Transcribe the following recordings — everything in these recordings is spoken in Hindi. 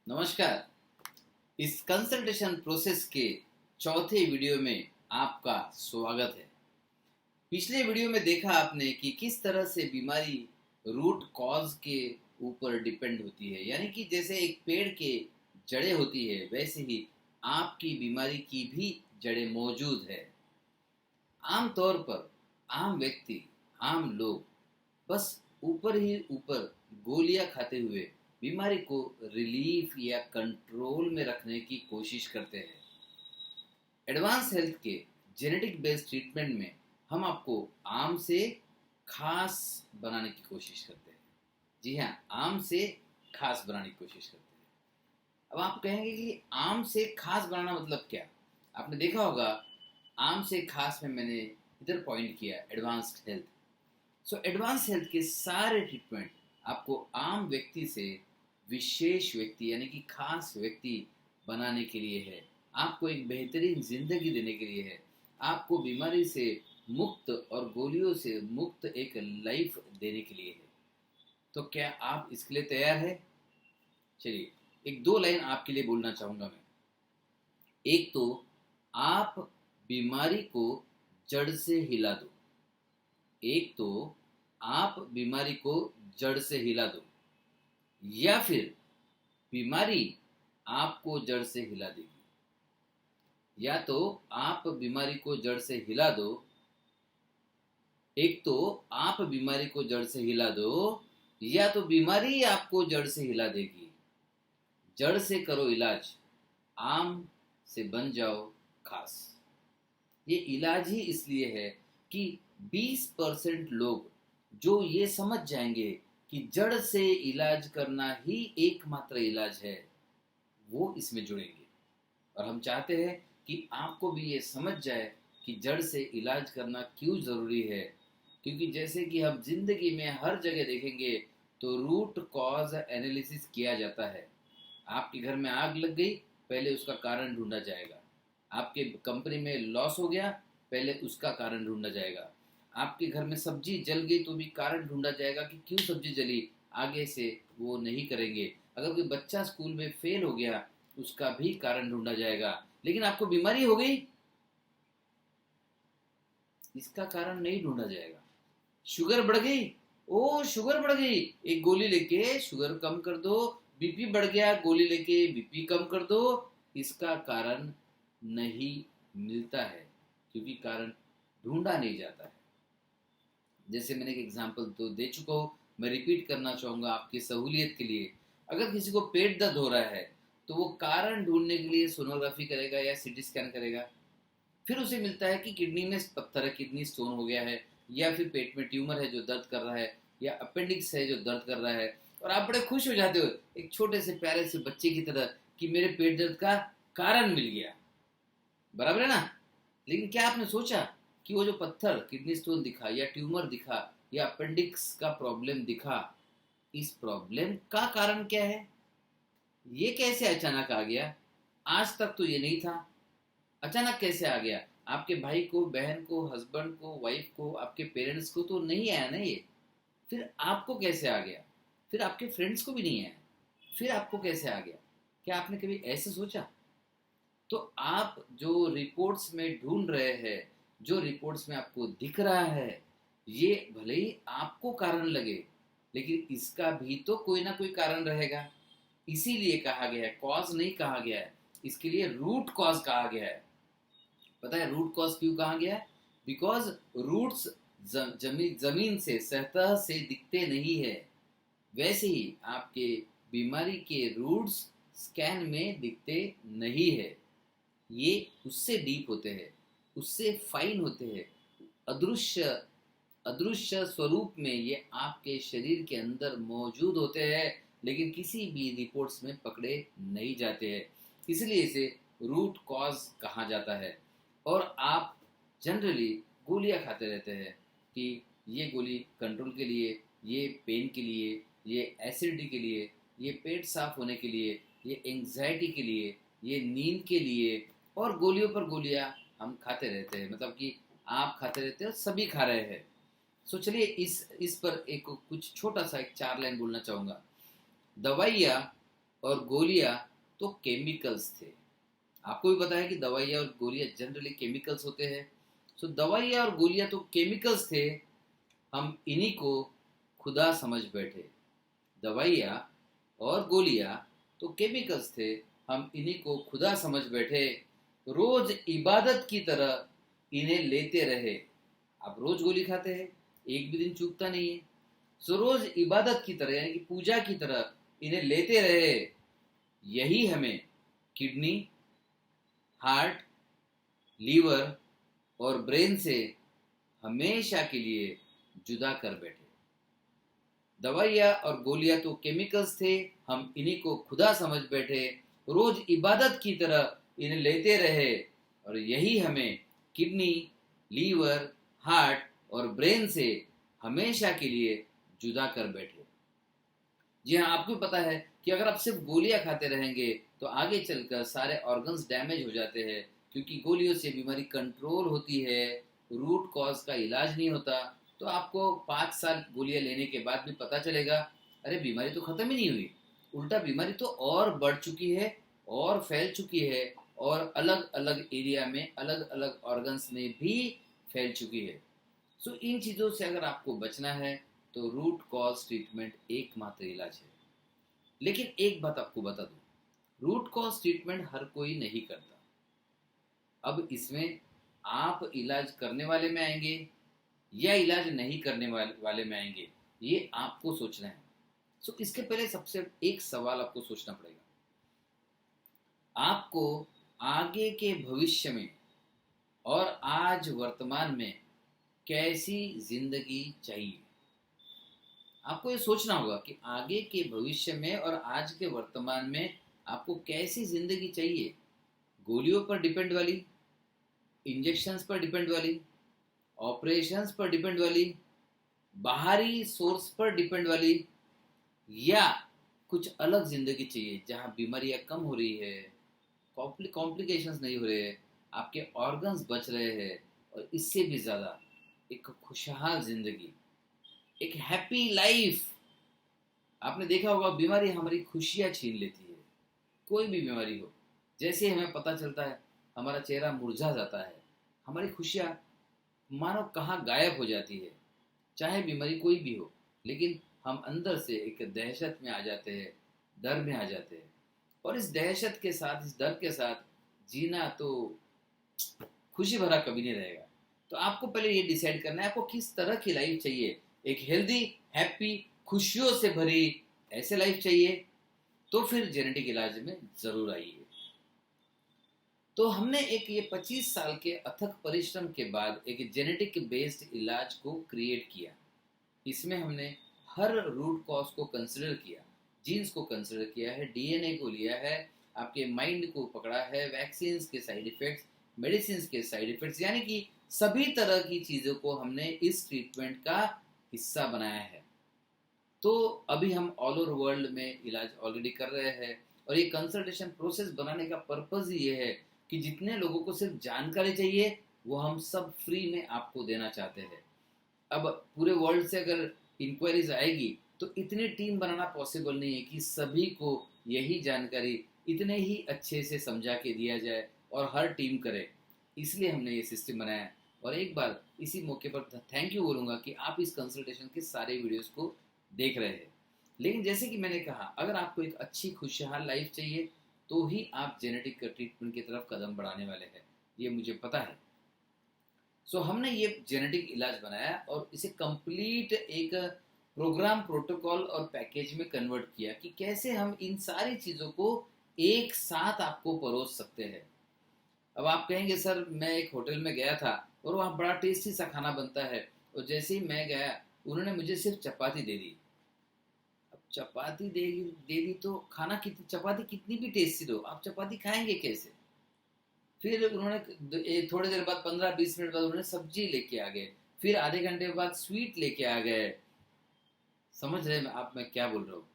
नमस्कार। इस कंसल्टेशन प्रोसेस के चौथे वीडियो में आपका स्वागत है। पिछले वीडियो में देखा आपने कि किस तरह से बीमारी रूट कॉज के ऊपर डिपेंड होती है, यानी कि जैसे एक पेड़ के जड़ें होती है वैसे ही आपकी बीमारी की भी जड़ें मौजूद है। आमतौर पर आम व्यक्ति, आम लोग बस ऊपर ही ऊपर गोलियां खाते हुए बीमारी को रिलीफ या कंट्रोल में रखने की कोशिश करते हैं। एडवांस हेल्थ के जेनेटिक बेस्ड ट्रीटमेंट में हम आपको आम से खास बनाने की कोशिश करते हैं। जी हाँ, आम से खास बनाने की कोशिश करते हैं। अब आप कहेंगे कि आम से खास बनाना मतलब क्या? आपने देखा होगा आम से खास में मैंने इधर पॉइंट किया advanced health. So advance health के सारे ट्रीटमेंट आपको आम व्यक्ति से विशेष व्यक्ति यानी कि खास व्यक्ति बनाने के लिए है, आपको एक बेहतरीन जिंदगी देने के लिए है, आपको बीमारी से मुक्त और गोलियों से मुक्त एक लाइफ देने के लिए है। तो क्या आप इसके लिए तैयार है? चलिए, एक दो लाइन आपके लिए बोलना चाहूंगा मैं। एक तो आप बीमारी को जड़ से हिला दो। एक तो आप बीमारी को जड़ से हिला दो, या फिर बीमारी आपको जड़ से हिला देगी। या तो आप बीमारी को जड़ से हिला दो, एक तो आप बीमारी को जड़ से हिला दो, या तो बीमारी आपको जड़ से हिला देगी। जड़ से करो इलाज, आम से बन जाओ खास। ये इलाज ही इसलिए है कि 20% लोग जो ये समझ जाएंगे कि जड़ से इलाज करना ही एकमात्र इलाज है, वो इसमें जुड़ेंगे। और हम चाहते हैं कि आपको भी ये समझ जाए कि जड़ से इलाज करना क्यों ज़रूरी है। क्योंकि जैसे कि हम जिंदगी में हर जगह देखेंगे तो रूट कॉज एनालिसिस किया जाता है। आपके घर में आग लग गई, पहले उसका कारण ढूंढा जाएगा। आपके कंपनी में लॉस हो गया, पहले उसका कारण ढूंढा जाएगा। आपके घर में सब्जी जल गई तो भी कारण ढूंढा जाएगा कि क्यों सब्जी जली, आगे से वो नहीं करेंगे। अगर कोई बच्चा स्कूल में फेल हो गया, उसका भी कारण ढूंढा जाएगा। लेकिन आपको बीमारी हो गई, इसका कारण नहीं ढूंढा जाएगा। शुगर बढ़ गई, ओ शुगर बढ़ गई, एक गोली लेके शुगर कम कर दो। बीपी बढ़ गया, गोली लेके बीपी कम कर दो। इसका कारण नहीं मिलता है, क्योंकि कारण ढूंढा नहीं जाता है। जैसे मैंने एक एग्जांपल तो दे चुका हूँ, मैं रिपीट करना चाहूँगा आपकी सहूलियत के लिए। अगर किसी को पेट दर्द हो रहा है तो वो कारण ढूंढने के लिए सोनोग्राफी करेगा या सीटी स्कैन करेगा। फिर उसे मिलता है कि किडनी में पत्थर है, किडनी स्टोन हो गया है, या फिर पेट में ट्यूमर है जो दर्द कर रहा है, या अपेंडिक्स है जो दर्द कर रहा है। और आप बड़े खुश हो जाते हो एक छोटे से प्यारे से बच्चे की तरह कि मेरे पेट दर्द का कारण मिल गया। बराबर है ना? लेकिन क्या आपने सोचा कि वो जो पत्थर, किडनी स्टोन दिखा या ट्यूमर दिखा या अपेंडिक्स का प्रॉब्लम दिखा, इस प्रॉब्लम का कारण क्या है? ये कैसे अचानक आ गया? आज तक तो ये नहीं था, अचानक कैसे आ गया? आपके भाई को, बहन को, हस्बैंड को, वाइफ को, आपके पेरेंट्स को तो नहीं आया ना ये। फिर आपको कैसे आ गया? फिर आपके फ्रेंड्स को भी नहीं आया, फिर आपको कैसे आ गया? क्या आपने कभी ऐसे सोचा? तो आप जो रिपोर्ट्स में ढूंढ रहे हैं, जो रिपोर्ट्स में आपको दिख रहा है, ये भले ही आपको कारण लगे, लेकिन इसका भी तो कोई ना कोई कारण रहेगा। इसीलिए कहा गया है, कॉज नहीं कहा गया है, इसके लिए रूट कॉज कहा गया है। पता है रूट कॉज क्यों कहा गया है? बिकॉज रूट्स जमीन से, सतह से दिखते नहीं है। वैसे ही आपके बीमारी के रूट्स स्कैन में दिखते नहीं है। ये उससे डीप होते हैं, उससे फाइन होते हैं। अदृश्य अदृश्य स्वरूप में ये आपके शरीर के अंदर मौजूद होते हैं, लेकिन किसी भी रिपोर्ट्स में पकड़े नहीं जाते हैं। इसलिए इसे रूट कॉज कहा जाता है। और आप जनरली गोलियां खाते रहते हैं कि ये गोली कंट्रोल के लिए, ये पेन के लिए, ये एसिडिटी के लिए, ये पेट साफ होने के लिए, ये एंजाइटी के लिए, ये नींद के लिए, और गोलियों पर गोलियां हम खाते रहते हैं। मतलब कि आप खाते रहते हो, सभी खा रहे हैं। सो चलिए इस पर एक कुछ छोटा सा एक 4 लाइन बोलना चाहूंगा। दवाइयाँ और गोलियां तो केमिकल्स थे। आपको भी पता है कि दवाइयाँ और गोलियां जनरली केमिकल्स होते हैं। सो दवाइयाँ और गोलियां तो केमिकल्स थे, हम इन्हीं को खुदा समझ बैठे। दवाइयाँ और गोलियां तो केमिकल्स थे, हम इन्हीं को खुदा समझ बैठे। रोज इबादत की तरह इन्हें लेते रहे। आप रोज गोली खाते हैं, एक भी दिन चूकता नहीं है। सो रोज इबादत की तरह यानी कि पूजा की तरह इन्हें लेते रहे। यही हमें किडनी, हार्ट, लीवर और ब्रेन से हमेशा के लिए जुदा कर बैठे। दवाइयाँ और गोलियां तो केमिकल्स थे, हम इन्हीं को खुदा समझ बैठे। रोज इबादत की तरह इन्हें लेते रहे और यही हमें किडनी, लीवर, हार्ट और ब्रेन से हमेशा के लिए जुदा कर बैठे। जी हाँ, आपको पता है कि अगर आप सिर्फ गोलियां खाते रहेंगे तो आगे चलकर सारे ऑर्गन्स डैमेज हो जाते हैं, क्योंकि गोलियों से बीमारी कंट्रोल होती है, रूट कॉज का इलाज नहीं होता। तो आपको 5 साल गोलियां लेने के बाद भी पता चलेगा अरे बीमारी तो खत्म ही नहीं हुई, उल्टा बीमारी तो और बढ़ चुकी है और फैल चुकी है और अलग अलग एरिया में अलग अलग ऑर्गन्स में भी फैल चुकी है। सो इन चीज़ों से अगर आपको बचना है तो रूट कॉज ट्रीटमेंट एकमात्र इलाज है। लेकिन एक बात आपको बता दूं, रूट कॉज ट्रीटमेंट हर कोई नहीं करता। अब इसमें आप इलाज करने वाले में आएंगे या इलाज नहीं करने वाले में आएंगे, ये आपको सोचना है। सो इसके पहले सबसे एक सवाल आपको सोचना पड़ेगा, आपको आगे के भविष्य में और आज वर्तमान में कैसी जिंदगी चाहिए। आपको ये सोचना होगा कि आगे के भविष्य में और आज के वर्तमान में आपको कैसी जिंदगी चाहिए। गोलियों पर डिपेंड वाली, इंजेक्शंस पर डिपेंड वाली, ऑपरेशंस पर डिपेंड वाली, बाहरी सोर्स पर डिपेंड वाली, या कुछ अलग जिंदगी चाहिए जहां बीमारियां कम हो रही है, कॉम्प्लिकेशंस नहीं हो रहे हैं, आपके ऑर्गन्स बच रहे हैं और इससे भी ज़्यादा एक खुशहाल जिंदगी, एक हैप्पी लाइफ। आपने देखा होगा बीमारी हमारी खुशियाँ छीन लेती है, कोई भी बीमारी हो। जैसे हमें पता चलता है हमारा चेहरा मुरझा जाता है, हमारी खुशियाँ मानो कहाँ गायब हो जाती है। चाहे बीमारी कोई भी हो, लेकिन हम अंदर से एक दहशत में आ जाते हैं, डर में आ जाते हैं। और इस दहशत के साथ, इस डर के साथ जीना तो खुशी भरा कभी नहीं रहेगा। तो आपको पहले ये डिसाइड करना है आपको किस तरह की लाइफ चाहिए। एक हेल्दी, हैप्पी, खुशियों से भरी ऐसे लाइफ चाहिए तो फिर जेनेटिक इलाज में जरूर आइए। तो हमने एक ये 25 साल के अथक परिश्रम के बाद एक जेनेटिक बेस्ड इलाज को क्रिएट किया। इसमें हमने हर रूट कॉज को कंसिडर किया, जीन्स को कंसिडर किया है, डीएनए को लिया है, आपके माइंड को पकड़ा है, वैक्सीन के साइड इफेक्ट्स, मेडिसिन के साइड इफेक्ट्स, यानी कि सभी तरह की चीज़ों को हमने इस ट्रीटमेंट का हिस्सा बनाया है। तो अभी हम ऑल ओवर वर्ल्ड में इलाज ऑलरेडी कर रहे हैं और ये कंसल्टेशन प्रोसेस बनाने का पर्पज़ ये है कि जितने लोगों को सिर्फ जानकारी चाहिए वो हम सब फ्री में आपको देना चाहते हैं। अब पूरे वर्ल्ड से अगर इंक्वायरीज आएगी तो इतनी टीम बनाना पॉसिबल नहीं है कि सभी को यही जानकारी इतने ही अच्छे से समझा के दिया जाए और हर टीम करे। इसलिए हमने ये सिस्टम बनाया। और एक बार इसी मौके पर थैंक यू बोलूँगा कि आप इस कंसल्टेशन के सारे वीडियोस को देख रहे हैं। लेकिन जैसे कि मैंने कहा, अगर आपको एक अच्छी खुशहाल लाइफ चाहिए तो ही आप जेनेटिक ट्रीटमेंट की तरफ कदम बढ़ाने वाले हैं, ये मुझे पता है। सो हमने ये जेनेटिक इलाज बनाया और इसे कंप्लीट एक प्रोग्राम, प्रोटोकॉल और पैकेज में कन्वर्ट किया कि कैसे हम इन सारी चीज़ों को एक साथ आपको परोस सकते हैं। अब आप कहेंगे सर मैं एक होटल में गया था और वहाँ बड़ा टेस्टी सा खाना बनता है और जैसे ही मैं गया उन्होंने मुझे सिर्फ चपाती दे दी। अब चपाती दे दी तो खाना कितनी, चपाती कितनी भी टेस्टी दो, आप चपाती खाएंगे कैसे। फिर उन्होंने थोड़ी देर बाद 15-20 मिनट बाद उन्होंने सब्जी लेके आ गए, फिर आधे घंटे बाद स्वीट लेके आ गए। समझ रहे हैं आप मैं क्या बोल रहा हूँ।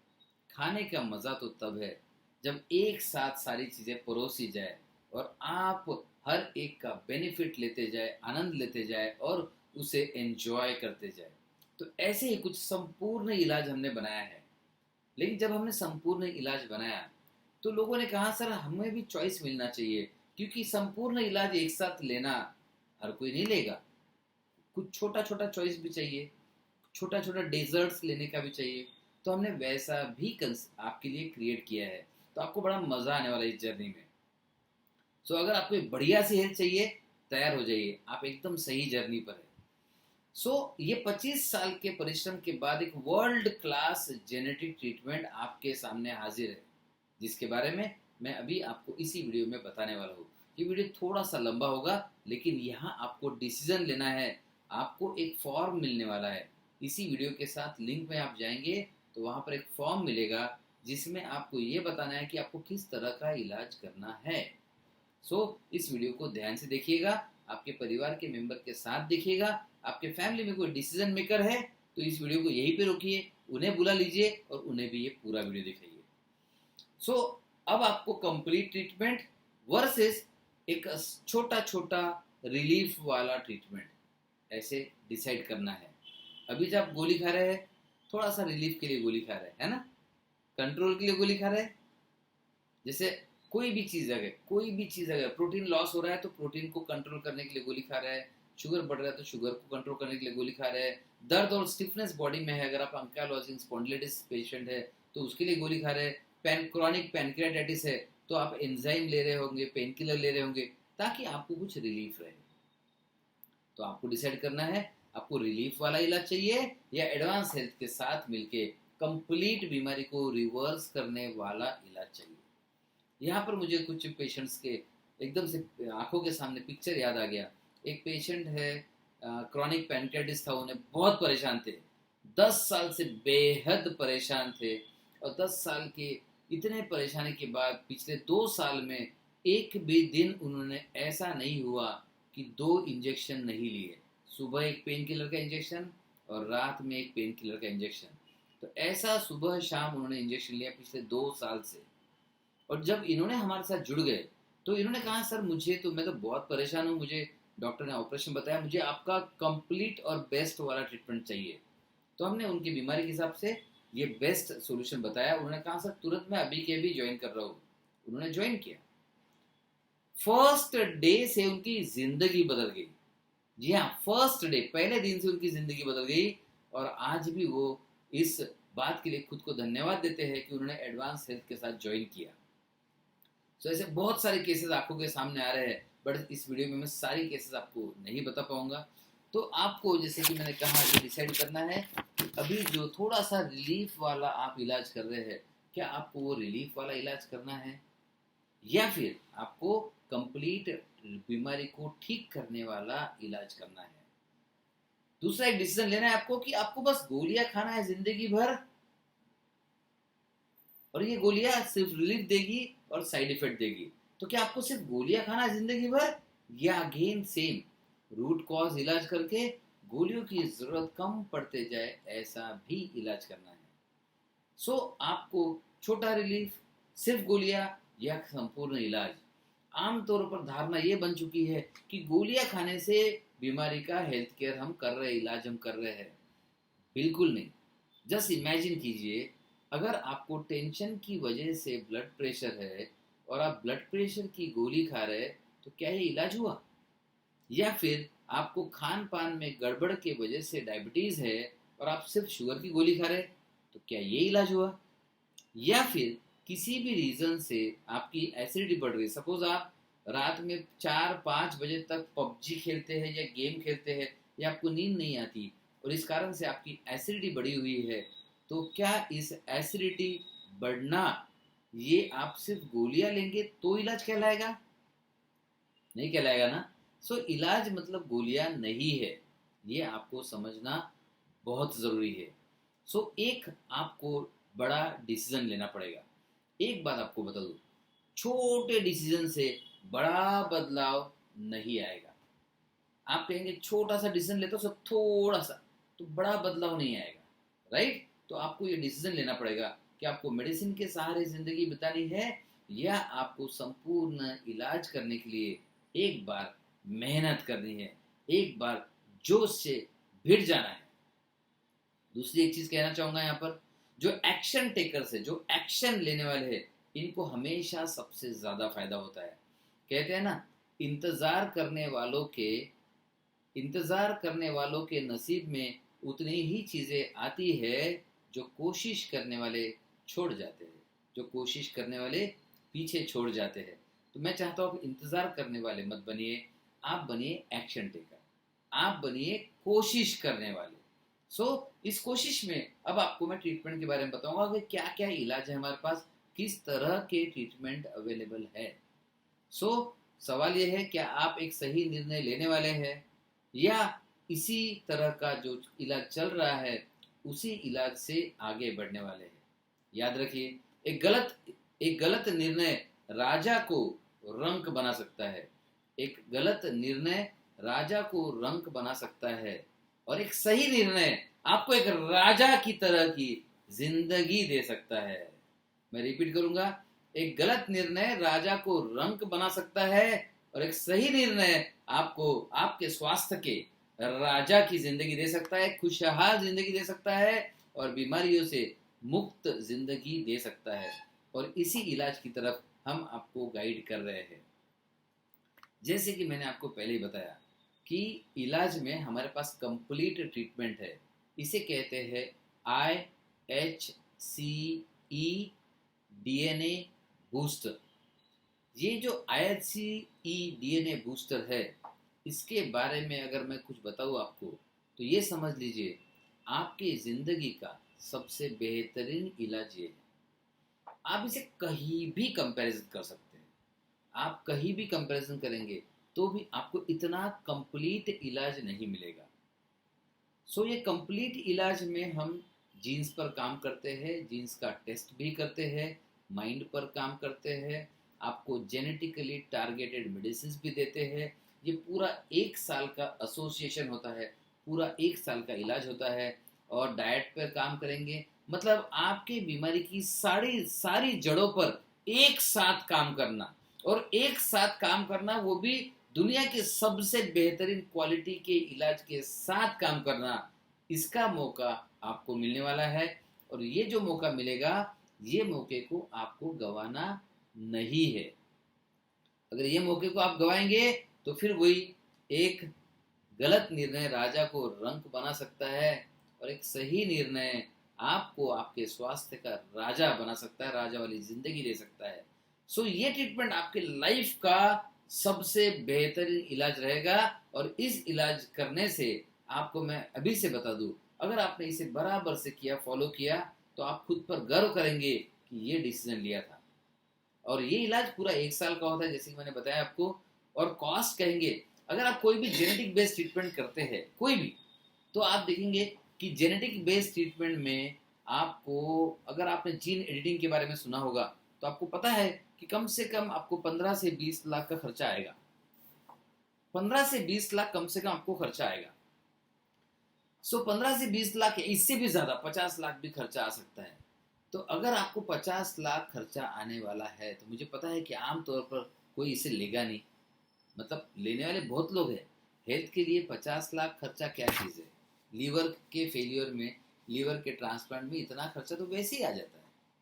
खाने का मज़ा तो तब है जब एक साथ सारी चीज़ें परोसी जाए और आप हर एक का बेनिफिट लेते जाए, आनंद लेते जाए और उसे एंजॉय करते जाए। तो ऐसे ही कुछ संपूर्ण इलाज हमने बनाया है। लेकिन जब हमने संपूर्ण इलाज बनाया तो लोगों ने कहा सर हमें भी चॉइस मिलना चाहिए, क्योंकि संपूर्ण इलाज एक साथ लेना हर कोई नहीं लेगा, कुछ छोटा छोटा चॉइस भी चाहिए, छोटा छोटा डेजर्ट्स लेने का भी चाहिए। तो हमने वैसा भी आपके लिए क्रिएट किया है, तो आपको बड़ा मजा आने वाला है इस जर्नी में। सो अगर आपको एक बढ़िया सी हेल्थ चाहिए, तैयार हो जाइए, आप एकदम सही जर्नी पर है। सो ये 25 साल के परिश्रम के बाद एक वर्ल्ड क्लास जेनेटिक ट्रीटमेंट आपके सामने हाजिर है, जिसके बारे में मैं अभी आपको इसी वीडियो में बताने वाला हूँ। ये वीडियो थोड़ा सा लंबा होगा, लेकिन यहाँ आपको डिसीजन लेना है, आपको एक फॉर्म मिलने वाला है। इसी वीडियो के साथ लिंक में आप जाएंगे तो वहाँ पर एक फॉर्म मिलेगा, जिसमें आपको ये बताना है कि आपको किस तरह का इलाज करना है। इस वीडियो को ध्यान से देखिएगा, आपके परिवार के मेंबर के साथ देखिएगा। आपके फैमिली में कोई डिसीजन मेकर है तो इस वीडियो को यहीं पे रोकिए, उन्हें बुला लीजिए और उन्हें भी ये पूरा वीडियो दिखाइए। अब आपको कंप्लीट ट्रीटमेंट वर्सेस एक छोटा छोटा रिलीफ वाला ट्रीटमेंट ऐसे डिसाइड करना है। अभी जब आप गोली खा रहे हैं, थोड़ा सा रिलीफ के लिए गोली खा रहे हैं, है ना, कंट्रोल के लिए गोली खा रहे हैं। जैसे कोई भी चीज़ अगर प्रोटीन लॉस हो रहा है तो प्रोटीन को कंट्रोल करने के लिए गोली खा रहा है, शुगर बढ़ रहा है तो शुगर को कंट्रोल करने के लिए गोली खा रहे हैं, दर्द और स्टिफनेस बॉडी में है, अगर आप अंकालोजिंग स्पॉन्डिलाइटिस पेशेंट है तो उसके लिए गोली खा रहे हैं, क्रॉनिक पैनक्रियाटाइटिस है तो आप एंजाइम ले रहे होंगे, पेन किलर ले रहे होंगे, ताकि आपको कुछ रिलीफ रहे। तो आपको डिसाइड करना है आपको रिलीफ वाला इलाज चाहिए या एडवांस हेल्थ के साथ मिलके कंप्लीट बीमारी को रिवर्स करने वाला इलाज चाहिए। यहाँ पर मुझे कुछ पेशेंट्स के एकदम से आंखों के सामने पिक्चर याद आ गया। एक पेशेंट है, क्रॉनिक पैनक्रियाटिस था, उन्हें बहुत परेशान थे, 10 साल से बेहद परेशान थे, और 10 साल के इतने परेशानी के बाद पिछले 2 साल में एक भी दिन उन्होंने ऐसा नहीं हुआ कि 2 इंजेक्शन नहीं लिए। सुबह एक पेन किलर का इंजेक्शन और रात में एक पेन किलर का इंजेक्शन। तो ऐसा सुबह शाम उन्होंने इंजेक्शन लिया पिछले 2 साल से। और जब इन्होंने हमारे साथ जुड़ गए तो इन्होंने कहा सर मैं तो बहुत परेशान हूँ, मुझे डॉक्टर ने ऑपरेशन बताया, मुझे आपका कंप्लीट और बेस्ट वाला ट्रीटमेंट चाहिए। तो हमने उनकी बीमारी के हिसाब से ये बेस्ट सॉल्यूशन बताया। उन्होंने कहा सर तुरंत मैं अभी के अभी ज्वाइन कर रहा हूँ। उन्होंने ज्वाइन किया, फर्स्ट डे से उनकी जिंदगी बदल गई। जी हाँ, फर्स्ट डे, पहले दिन से उनकी जिंदगी बदल गई, और आज भी वो इस बात के लिए खुद को धन्यवाद देते हैं कि उन्होंने एडवांस हेल्थ के साथ ज्वाइन किया। ऐसे बहुत सारे केसेस आंखों के सामने आ रहे हैं, बट इस वीडियो में मैं सारी केसेस आपको नहीं बता पाऊंगा। तो आपको जैसे कि मैंने कहा ये डिसाइड करना है कि अभी जो थोड़ा सा रिलीफ वाला आप इलाज कर रहे हैं, क्या आपको वो रिलीफ वाला इलाज करना है या फिर आपको कंप्लीट बीमारी को ठीक करने वाला इलाज करना है। दूसरा एक डिसीजन लेना है आपको कि आपको बस गोलियां खाना है जिंदगी भर, और ये गोलियां सिर्फ रिलीफ देगी और साइड इफेक्ट देगी। तो क्या आपको सिर्फ गोलियां खाना है जिंदगी भर, या अगेन सेम रूट कॉज इलाज करके गोलियों की जरूरत कम पड़ते जाए, ऐसा भी इलाज करना है। आपको छोटा रिलीफ, सिर्फ गोलियां या संपूर्ण इलाज। आमतौर पर धारणा ये बन चुकी है कि गोलियां खाने से बीमारी का हेल्थ केयर हम कर रहे हैं, इलाज हम कर रहे हैं। बिल्कुल नहीं। जस्ट इमेजिन कीजिए, अगर आपको टेंशन की वजह से ब्लड प्रेशर है और आप ब्लड प्रेशर की गोली खा रहे हैं, तो क्या ये इलाज हुआ? या फिर आपको खान पान में गड़बड़ के वजह से डायबिटीज है और आप सिर्फ शुगर की गोली खा रहे हैं, तो क्या ये इलाज हुआ? या फिर किसी भी रीजन से आपकी एसिडिटी बढ़ रही है, सपोज आप रात में 4-5 बजे तक पबजी खेलते हैं या गेम खेलते हैं, या आपको नींद नहीं आती और इस कारण से आपकी एसिडिटी बढ़ी हुई है, तो क्या इस एसिडिटी बढ़ना ये आप सिर्फ गोलियां लेंगे तो इलाज कहलाएगा? नहीं कहलाएगा ना। इलाज मतलब गोलियां नहीं है, ये आपको समझना बहुत ज़रूरी है। एक आपको बड़ा डिसीजन लेना पड़ेगा। एक बात आपको बता दूं, छोटे डिसीजन से बड़ा बदलाव नहीं आएगा। आप कहेंगे छोटा सा डिसीजन लेते हो सब थोड़ा सा, तो बड़ा बदलाव नहीं आएगा, राइट? तो आपको ये डिसीजन लेना पड़ेगा कि आपको मेडिसिन के सहारे जिंदगी बितानी है या आपको संपूर्ण इलाज करने के लिए एक बार मेहनत करनी है, एक बार जोश से भिड़ जाना है। दूसरी एक चीज कहना चाहूंगा यहाँ पर, जो एक्शन टेकर्स है, जो एक्शन लेने वाले हैं, इनको हमेशा सबसे ज़्यादा फायदा होता है। कहते हैं ना, इंतज़ार करने वालों के इंतज़ार करने वालों के नसीब में उतनी ही चीज़ें आती है जो कोशिश करने वाले छोड़ जाते हैं, जो कोशिश करने वाले पीछे छोड़ जाते हैं। तो मैं चाहता हूँ आप इंतज़ार करने वाले मत बनिए, आप बनिए एक्शन टेकर, आप बनिए कोशिश करने वाले। इस कोशिश में अब आपको मैं ट्रीटमेंट के बारे में बताऊंगा कि क्या क्या इलाज है हमारे पास, किस तरह के ट्रीटमेंट अवेलेबल है। सो सवाल यह है, क्या आप एक सही निर्णय लेने वाले हैं या इसी तरह का जो इलाज चल रहा है उसी इलाज से आगे बढ़ने वाले हैं। याद रखिए, एक गलत निर्णय राजा को रंक बना सकता है, एक गलत निर्णय राजा को रंक बना सकता है, और एक सही निर्णय आपको एक राजा की तरह की जिंदगी दे सकता है। मैं रिपीट करूंगा, एक गलत निर्णय राजा को रंक बना सकता है और एक सही निर्णय आपको आपके स्वास्थ्य के राजा की जिंदगी दे सकता है, खुशहाल जिंदगी दे सकता है और बीमारियों से मुक्त जिंदगी दे सकता है। और इसी इलाज की तरफ हम आपको गाइड कर रहे हैं। जैसे कि मैंने आपको पहले ही बताया कि इलाज में हमारे पास कंप्लीट ट्रीटमेंट है। इसे कहते हैं IHCE DNA बूस्टर। ये जो IHCE DNA बूस्टर है, इसके बारे में अगर मैं कुछ बताऊँ आपको तो ये समझ लीजिए, आपकी ज़िंदगी का सबसे बेहतरीन इलाज ये है। आप इसे कहीं भी कंपैरिजन कर सकते हैं, आप कहीं भी कंपैरिजन करेंगे तो भी आपको इतना कंप्लीट इलाज नहीं मिलेगा। ये कंप्लीट इलाज में हम जीन्स पर काम करते हैं, जीन्स का टेस्ट भी करते हैं, माइंड पर काम करते हैं, आपको जेनेटिकली टारगेटेड मेडिसिन भी देते हैं। ये पूरा 1 साल का एसोसिएशन होता है, पूरा 1 साल का इलाज होता है। और डाइट पर काम करेंगे, मतलब आपके बीमारी की सारी जड़ों पर एक साथ काम करना, और एक साथ काम करना वो भी दुनिया के सबसे बेहतरीन क्वालिटी के इलाज के साथ काम करना, इसका मौका आपको मिलने वाला है। और ये जो मौका मिलेगा, ये मौके को आपको गंवाना नहीं है। अगर ये मौके को आप गंवाएंगे तो फिर वही एक गलत निर्णय राजा को रंक बना सकता है और एक सही निर्णय आपको आपके स्वास्थ्य का राजा बना सकता है, राजा वाली जिंदगी दे सकता है। ये ट्रीटमेंट आपके लाइफ का सबसे बेहतरीन इलाज रहेगा। और इस इलाज करने से आपको मैं अभी से बता दूं, अगर आपने इसे बराबर से किया, फॉलो किया, तो आप खुद पर गर्व करेंगे कि ये डिसीजन लिया था। और ये इलाज पूरा 1 साल का होता है, जैसे कि मैंने बताया आपको। और कॉस्ट कहेंगे, अगर आप कोई भी जेनेटिक बेस्ड ट्रीटमेंट करते हैं कोई भी, तो आप देखेंगे कि जेनेटिक बेस्ड ट्रीटमेंट में आपको, अगर आपने जीन एडिटिंग के बारे में सुना होगा तो आपको पता है कि कम से कम आपको 15 से 20 लाख का खर्चा आएगा। 15 से 20 लाख कम से कम आपको खर्चा आएगा। 15 से 20 लाख, इससे भी ज्यादा 50 लाख भी खर्चा आ सकता है। तो अगर आपको 50 लाख खर्चा आने वाला है, तो मुझे पता है कि आमतौर पर कोई इसे लेगा नहीं, मतलब लेने वाले बहुत लोग हैं। हेल्थ के लिए 50 लाख खर्चा क्या चीज़ है? लीवर के फेलियर में, लीवर के ट्रांसप्लांट में इतना खर्चा तो वैसे ही आ जाता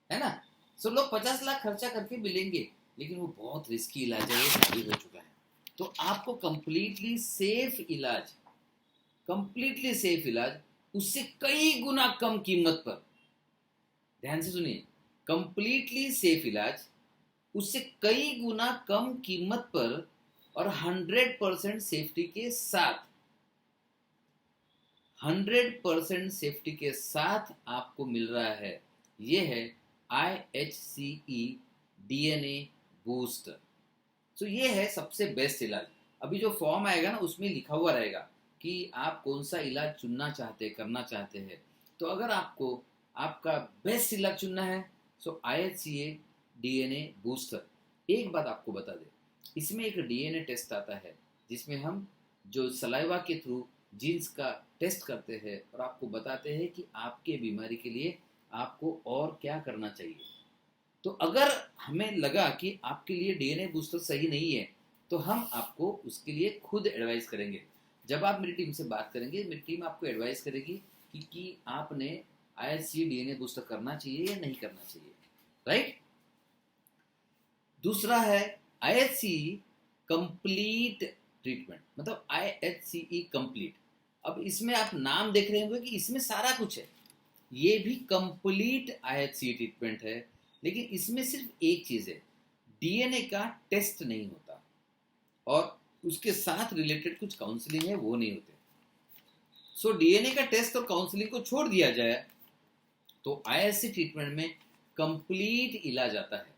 है ना। लोग 50 लाख खर्चा करके भी लेंगे, लेकिन वो बहुत रिस्की इलाज है, ये साबित हो चुका है। तो आपको कंप्लीटली सेफ इलाज उससे कई गुना कम कीमत पर, ध्यान से सुनिए, कंप्लीटली सेफ इलाज उससे कई गुना कम कीमत पर और 100% सेफ्टी के साथ, 100% सेफ्टी के साथ आपको मिल रहा है। ये है IHCE DNA बूस्टर। ये है सबसे बेस्ट इलाज। अभी जो फॉर्म आएगा ना, उसमें लिखा हुआ रहेगा कि आप कौन सा इलाज चुनना चाहते, करना चाहते हैं। तो अगर आपको आपका बेस्ट इलाज चुनना है, IHCE DNA बूस्टर। एक बात आपको बता दें, इसमें एक DNA टेस्ट आता है, जिसमें हम जो सलाइवा के थ्रू जीन्स का टेस्ट करते हैं और आपको बताते हैं कि आपके बीमारी के लिए आपको और क्या करना चाहिए। तो अगर हमें लगा कि आपके लिए DNA बूस्टर सही नहीं है, तो हम आपको उसके लिए खुद एडवाइस करेंगे। जब आप मेरी टीम से बात करेंगे, मेरी टीम आपको एडवाइस करेगी कि आपने IHCE DNA बूस्टर करना चाहिए या नहीं करना चाहिए, राइट। दूसरा है IHC कंप्लीट ट्रीटमेंट, मतलब IHCE कंप्लीट। अब इसमें आप नाम देख रहे होंगे कि इसमें सारा कुछ है, ये भी कंप्लीट IHC ट्रीटमेंट है, लेकिन इसमें सिर्फ एक चीज है, DNA का टेस्ट नहीं होता और उसके साथ रिलेटेड कुछ काउंसलिंग है वो नहीं होते। सो DNA का टेस्ट और काउंसलिंग को छोड़ दिया जाए तो IHC ट्रीटमेंट में कंप्लीट इलाज आता है।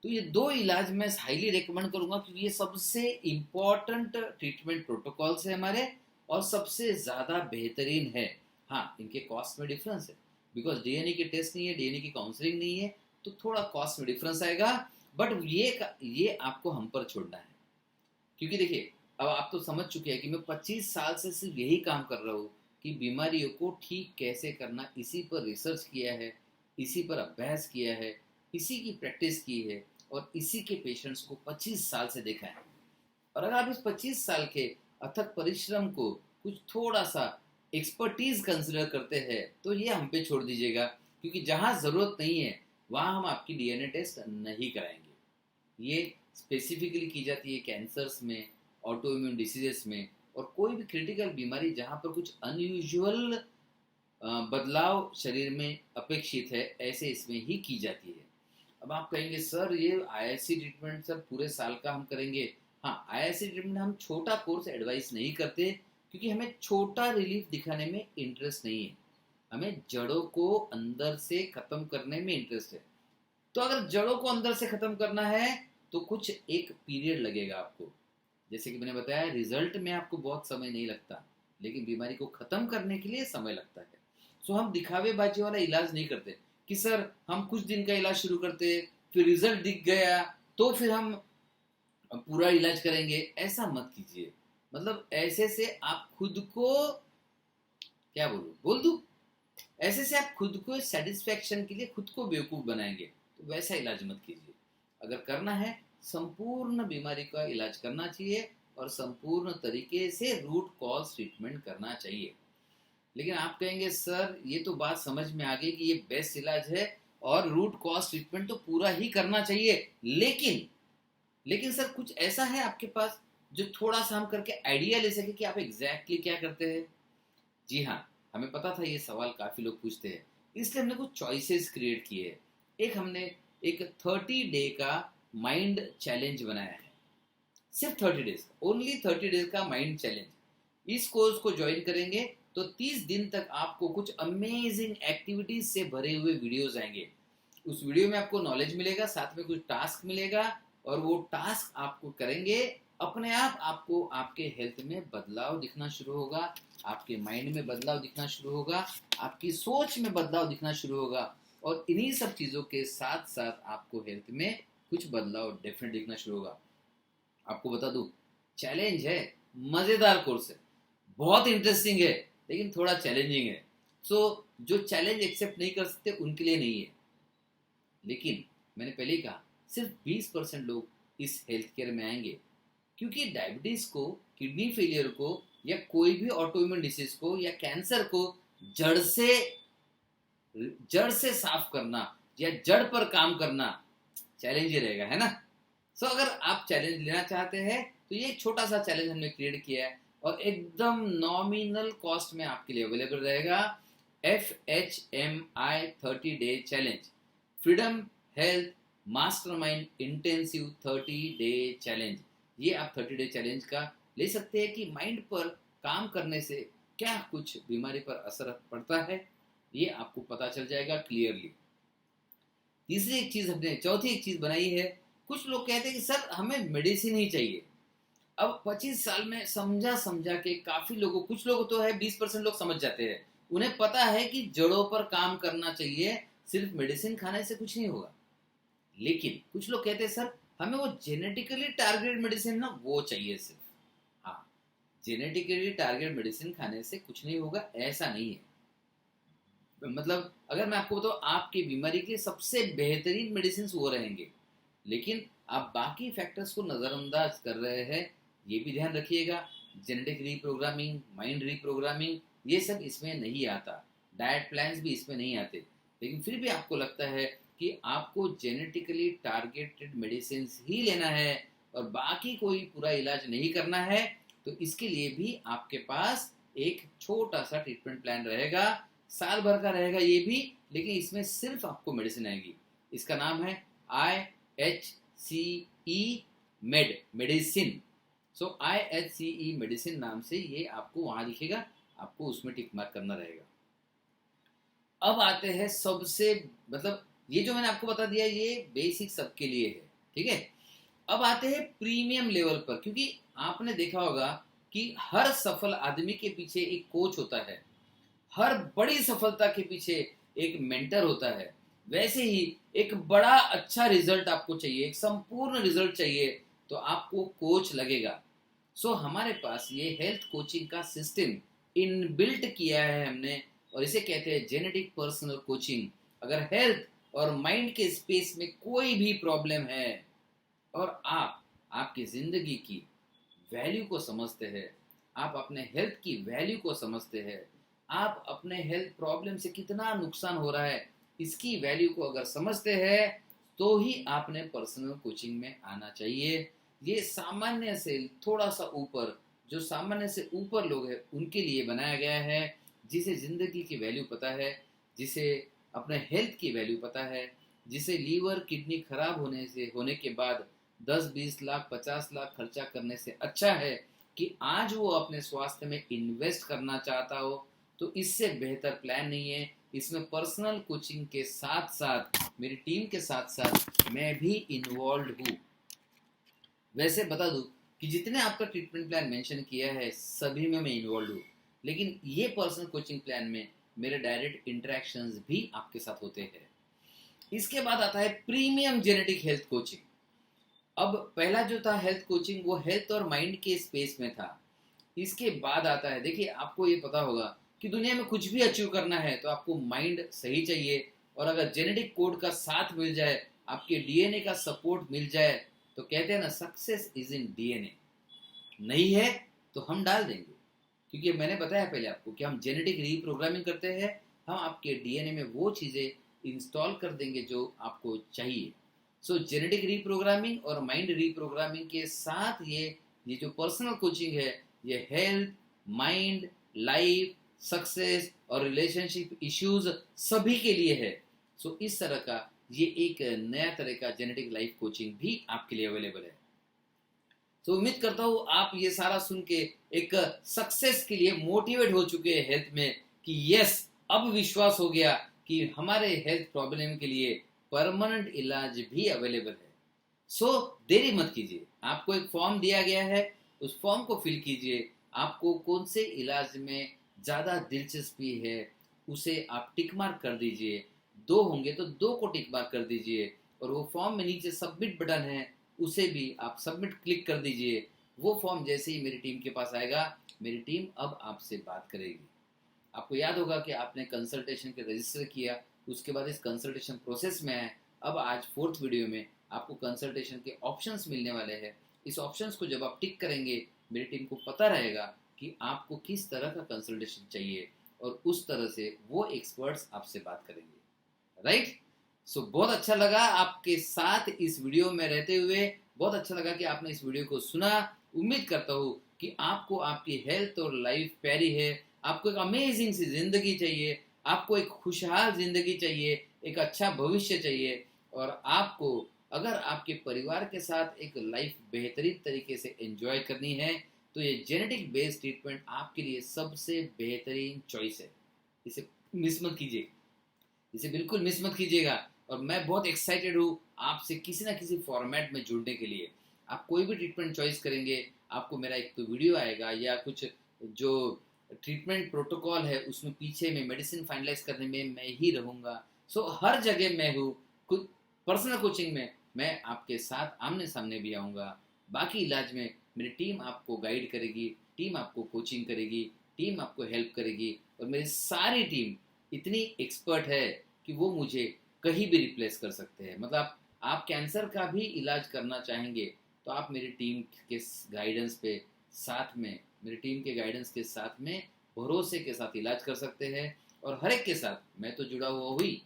तो ये दो इलाज मैं हाईली रिकमेंड करूंगा क्योंकि ये सबसे इंपॉर्टेंट ट्रीटमेंट प्रोटोकॉल्स है हमारे और सबसे ज्यादा बेहतरीन है। हाँ, इनके कॉस्ट में डिफरेंस है, बिकॉज DNA के टेस्ट नहीं है, DNA की काउंसलिंग नहीं है, तो थोड़ा कॉस्ट में डिफरेंस आएगा, बट ये आपको हम पर छोड़ना है। क्योंकि देखिए, अब आप तो समझ चुके हैं कि मैं 25 साल से सिर्फ यही काम कर रहा हूँ कि बीमारियों को ठीक कैसे करना, इसी पर रिसर्च किया है, इसी पर अभ्यास किया है, इसी की प्रैक्टिस की है और इसी के पेशेंट्स को 25 साल से देखा है। और अगर आप इस 25 साल के अथक परिश्रम को कुछ थोड़ा सा एक्सपर्टीज कंसिडर करते हैं तो ये हम पे छोड़ दीजिएगा, क्योंकि जहाँ ज़रूरत नहीं है वहाँ हम आपकी DNA टेस्ट नहीं कराएंगे। ये स्पेसिफिकली की जाती है कैंसर्स में, ऑटो इम्यून डिसीजेस में और कोई भी क्रिटिकल बीमारी जहाँ पर कुछ अनयूजुअल बदलाव शरीर में अपेक्षित है, ऐसे इसमें ही की जाती है। अब आप कहेंगे सर ये IHC ट्रीटमेंट सर पूरे साल का हम करेंगे। हाँ, IHC ट्रीटमेंट हम छोटा कोर्स एडवाइस नहीं करते क्योंकि हमें छोटा रिलीफ दिखाने में इंटरेस्ट नहीं है, हमें जड़ों को अंदर से खत्म करने में इंटरेस्ट है। तो अगर जड़ों को अंदर से खत्म करना है तो कुछ एक पीरियड लगेगा आपको, जैसे कि मैंने बताया रिजल्ट में आपको बहुत समय नहीं लगता, लेकिन बीमारी को खत्म करने के लिए समय लगता है। सो हम दिखावेबाजी वाला इलाज नहीं करते कि सर हम कुछ दिन का इलाज शुरू करते फिर रिजल्ट दिख गया तो फिर हम पूरा इलाज करेंगे, ऐसा मत कीजिए। मतलब ऐसे से आप खुद को क्या बोल दूं, ऐसे से आप खुद को सेटिस्फेक्शन के लिए खुद को बेवकूफ बनाएंगे, तो वैसा इलाज मत कीजिए। अगर करना है संपूर्ण बीमारी का इलाज करना चाहिए और संपूर्ण तरीके से रूट कॉज ट्रीटमेंट करना चाहिए। लेकिन आप कहेंगे सर ये तो बात समझ में आ गई कि ये बेस्ट इलाज है और रूट कॉज ट्रीटमेंट तो पूरा ही करना चाहिए, लेकिन सर कुछ ऐसा है आपके पास जो थोड़ा सा हम करके आइडिया ले सके कि आप एग्जैक्टली क्या करते हैं? जी हाँ, हमें पता था ये सवाल काफी लोग पूछते हैं, इसलिए हमने कुछ चॉइसेस क्रिएट किए हैं। एक 30 डे का माइंड चैलेंज बनाया है, सिर्फ 30 डेज, ओनली 30 डेज का माइंड चैलेंज। इस कोर्स को ज्वाइन करेंगे तो 30 दिन तक आपको कुछ अमेजिंग एक्टिविटीज से भरे हुए वीडियोस आएंगे। उस वीडियो में आपको नॉलेज मिलेगा, साथ में कुछ टास्क मिलेगा और वो टास्क आपको करेंगे, अपने आप आपको आपके हेल्थ में बदलाव दिखना शुरू होगा, आपके माइंड में बदलाव दिखना शुरू होगा, आपकी सोच में बदलाव दिखना शुरू होगा और इन्हीं सब चीज़ों के साथ साथ आपको हेल्थ में कुछ बदलाव डेफिनेट दिखना शुरू होगा। आपको बता दूं, चैलेंज है, मज़ेदार कोर्स है, बहुत इंटरेस्टिंग है, लेकिन थोड़ा चैलेंजिंग है। सो जो चैलेंज एक्सेप्ट नहीं कर सकते उनके लिए नहीं है। लेकिन मैंने पहले ही कहा सिर्फ 20% लोग इस हेल्थ केयर में आएंगे, क्योंकि डायबिटीज को, किडनी फेलियर को या कोई भी ऑटो इम्यून डिसीज को या कैंसर को जड़ से साफ करना या जड़ पर काम करना चैलेंज ही रहेगा, है ना? सो अगर आप चैलेंज लेना चाहते हैं तो ये एक छोटा सा चैलेंज हमने क्रिएट किया है और एकदम नॉमिनल कॉस्ट में आपके लिए अवेलेबल रहेगा। FHMI 30 day challenge, freedom health mastermind intensive 30 day challenge. ये आप 30 डे चैलेंज का ले सकते हैं कि माइंड पर काम करने से क्या कुछ बीमारी पर असर पड़ता है, ये आपको पता चल जाएगा क्लियरली। चौथी एक चीज बनाई है, कुछ लोग कहते हैं कि सर हमें मेडिसिन ही चाहिए। अब 25 साल में समझा के काफी लोगों, कुछ लोग तो है 20% लोग समझ जाते हैं, उन्हें पता है कि जड़ों पर काम करना चाहिए, सिर्फ मेडिसिन खाने से कुछ नहीं होगा। लेकिन कुछ लोग कहते हैं सर हमें वो जेनेटिकली टारगेटेड मेडिसिन ना वो चाहिए सिर्फ। हाँ, जेनेटिकली टारगेटेड मेडिसिन खाने से कुछ नहीं होगा, ऐसा नहीं है। मतलब अगर मैं आपको बताऊं, आपकी बीमारी के सबसे बेहतरीन मेडिसिन वो रहेंगे, लेकिन आप बाकी फैक्टर्स को नज़रअंदाज कर रहे हैं, ये भी ध्यान रखिएगा। जेनेटिक रीप्रोग्रामिंग, माइंड रीप्रोग्रामिंग, ये सब इसमें नहीं आता, डाइट प्लान्स भी इसमें नहीं आते। लेकिन फिर भी आपको लगता है कि कि आपको जेनेटिकली टारगेटेड मेडिसिन ही लेना है और बाकी कोई पूरा इलाज नहीं करना है, तो इसके लिए भी आपके पास एक छोटा सा ट्रीटमेंट प्लान रहेगा, साल भर का रहेगा ये भी, लेकिन इसमें सिर्फ आपको मेडिसिन आएगी। इसका नाम है IHCE मेड मेडिसिन। सो IHCE मेडिसिन नाम से ये आपको वहां दिखेगा, आपको उसमें टिक मार्क करना रहेगा। अब आते हैं सबसे, मतलब ये जो मैंने आपको बता दिया ये बेसिक सबके लिए है, ठीक है। अब आते हैं प्रीमियम लेवल पर, क्योंकि आपने देखा होगा कि हर सफल आदमी के पीछे एक कोच होता है, हर बड़ी सफलता के पीछे एक मेंटर होता है। वैसे ही एक बड़ा अच्छा रिजल्ट आपको चाहिए, एक संपूर्ण रिजल्ट चाहिए, तो आपको कोच लगेगा। सो हमारे पास ये हेल्थ कोचिंग का सिस्टम इनबिल्ट किया है हमने, और इसे कहते हैं जेनेटिक पर्सनल कोचिंग। अगर हेल्थ और माइंड के स्पेस में कोई भी प्रॉब्लम है और आप आपकी जिंदगी की वैल्यू को समझते हैं, आप अपने हेल्थ की वैल्यू को समझते हैं, आप अपने हेल्थ प्रॉब्लम से कितना नुकसान हो रहा है इसकी वैल्यू को अगर समझते हैं, तो ही आपने पर्सनल कोचिंग में आना चाहिए। ये सामान्य से थोड़ा सा ऊपर, जो सामान्य से ऊपर लोग हैं उनके लिए बनाया गया है, जिसे ज़िंदगी की वैल्यू पता है, जिसे अपने हेल्थ की वैल्यू पता है, जिसे लीवर किडनी खराब होने के बाद 10-20 लाख 50 लाख खर्चा करने से अच्छा है कि आज वो अपने स्वास्थ्य में इन्वेस्ट करना चाहता हो, तो इससे बेहतर प्लान नहीं है। इसमें पर्सनल कोचिंग के साथ साथ मेरी टीम के साथ साथ मैं भी इन्वॉल्व हूँ। वैसे बता दूँ कि जितने आपका ट्रीटमेंट प्लान मेंशन किया है सभी में मैं इन्वॉल्व हूँ, लेकिन ये पर्सनल कोचिंग प्लान में मेरे डायरेक्ट इंटरेक्शंस भी आपके साथ होते हैं। इसके बाद आता है प्रीमियम जेनेटिक हेल्थ कोचिंग। अब पहला जो था हेल्थ कोचिंग वो हेल्थ और माइंड के स्पेस में था। इसके बाद आता है, देखिए आपको ये पता होगा कि दुनिया में कुछ भी अचीव करना है तो आपको माइंड सही चाहिए, और अगर जेनेटिक कोड का साथ मिल जाए, आपके डीएनए का सपोर्ट मिल जाए, तो कहते हैं ना सक्सेस इज इन डीएनए। नहीं है तो हम डाल देंगे, क्योंकि मैंने बताया पहले आपको कि हम जेनेटिक रीप्रोग्रामिंग करते हैं, हम आपके डीएनए में वो चीज़ें इंस्टॉल कर देंगे जो आपको चाहिए। सो जेनेटिक रीप्रोग्रामिंग और माइंड रीप्रोग्रामिंग के साथ ये जो पर्सनल कोचिंग है, ये हेल्थ, माइंड, लाइफ, सक्सेस और रिलेशनशिप इश्यूज सभी के लिए है। सो इस तरह का ये एक नया तरह का जेनेटिक लाइफ कोचिंग भी आपके लिए अवेलेबल है। तो उम्मीद करता हूँ आप ये सारा सुन के एक सक्सेस के लिए मोटिवेट हो चुके हैं हेल्थ में, कि यस अब विश्वास हो गया कि हमारे हेल्थ प्रॉब्लम के लिए परमानेंट इलाज भी अवेलेबल है। सो देरी मत कीजिए, आपको एक फॉर्म दिया गया है, उस फॉर्म को फिल कीजिए। आपको कौन से इलाज में ज़्यादा दिलचस्पी है उसे आप टिक मार्क कर दीजिए, 2 होंगे तो 2 को टिक मार्क कर दीजिए, और वो फॉर्म में नीचे सबमिट बटन है उसे भी आप सबमिट क्लिक कर दीजिए। वो फॉर्म जैसे ही मेरी टीम के पास आएगा, मेरी टीम अब आपसे बात करेगी। आपको याद होगा कि आपने कंसल्टेशन के रजिस्टर किया, उसके बाद इस कंसल्टेशन प्रोसेस में है। अब आज 4th वीडियो में आपको कंसल्टेशन के ऑप्शंस मिलने वाले हैं। इस ऑप्शंस को जब आप टिक करेंगे, मेरी टीम को पता रहेगा कि आपको किस तरह का कंसल्टेशन चाहिए, और उस तरह से वो एक्सपर्ट्स आपसे बात करेंगे। राइट? सो बहुत अच्छा लगा आपके साथ इस वीडियो में रहते हुए, बहुत अच्छा लगा कि आपने इस वीडियो को सुना। उम्मीद करता हूँ कि आपको आपकी हेल्थ और लाइफ प्यारी है, आपको एक अमेजिंग सी जिंदगी चाहिए, आपको एक खुशहाल जिंदगी चाहिए, एक अच्छा भविष्य चाहिए, और आपको अगर आपके परिवार के साथ एक लाइफ बेहतरीन तरीके से एंजॉय करनी है, तो ये जेनेटिक बेस्ड ट्रीटमेंट आपके लिए सबसे बेहतरीन चॉइस है। इसे मिस मत कीजिए, इसे बिल्कुल मिस मत कीजिएगा। और मैं बहुत एक्साइटेड हूँ आपसे किसी ना किसी फॉर्मेट में जुड़ने के लिए। आप कोई भी ट्रीटमेंट चॉइस करेंगे, आपको मेरा एक तो वीडियो आएगा, या कुछ जो ट्रीटमेंट प्रोटोकॉल है उसमें पीछे में मेडिसिन फाइनलाइज करने में मैं ही रहूँगा। सो हर जगह मैं हूँ। खुद पर्सनल कोचिंग में मैं आपके साथ आमने सामने भी आऊँगा। बाकी इलाज में मेरी टीम आपको गाइड करेगी, टीम आपको कोचिंग करेगी, टीम आपको हेल्प करेगी, और मेरी सारी टीम इतनी एक्सपर्ट है कि वो मुझे कहीं भी रिप्लेस कर सकते हैं। मतलब आप कैंसर का भी इलाज करना चाहेंगे तो आप मेरी टीम के गाइडेंस पे साथ में, मेरी टीम के गाइडेंस के साथ में भरोसे के साथ इलाज कर सकते हैं। और हर एक के साथ मैं तो जुड़ा हुआ हुई,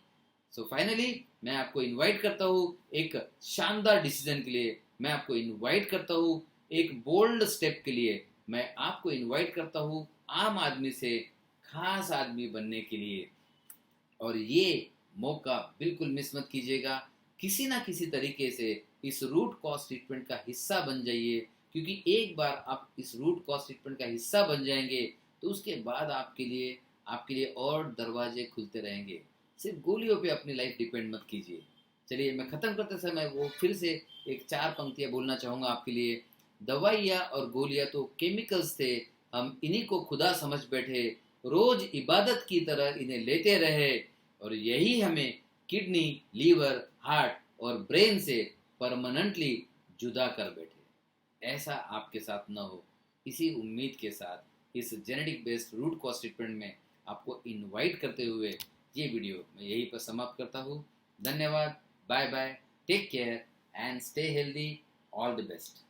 सो फाइनली मैं आपको इनवाइट करता हूँ एक शानदार डिसीजन के लिए, मैं आपको इनवाइट करता हूँ एक बोल्ड स्टेप के लिए, मैं आपको इनवाइट करता हूँ आम आदमी से खास आदमी बनने के लिए। और ये मौका बिल्कुल मिस मत कीजिएगा। किसी ना किसी तरीके से इस रूट कॉज ट्रीटमेंट का हिस्सा बन जाइए, क्योंकि एक बार आप इस रूट कॉज ट्रीटमेंट का हिस्सा बन जाएंगे तो उसके बाद आपके लिए और दरवाजे खुलते रहेंगे। सिर्फ गोलियों पे अपनी लाइफ डिपेंड मत कीजिए। चलिए मैं ख़त्म करते समय वो फिर से एक 4 पंक्तियाँ बोलना चाहूँगा आपके लिए। दवाइयाँ और गोलियाँ तो केमिकल्स थे, हम इन्हीं को खुदा समझ बैठे, रोज इबादत की तरह इन्हें लेते रहे, और यही हमें किडनी, लीवर, हार्ट और ब्रेन से परमानेंटली जुदा कर बैठे। ऐसा आपके साथ न हो, इसी उम्मीद के साथ इस genetic based root cause treatment में आपको इनवाइट करते हुए ये वीडियो मैं यहीं पर समाप्त करता हूँ। धन्यवाद, bye bye, take care and stay healthy, all the best.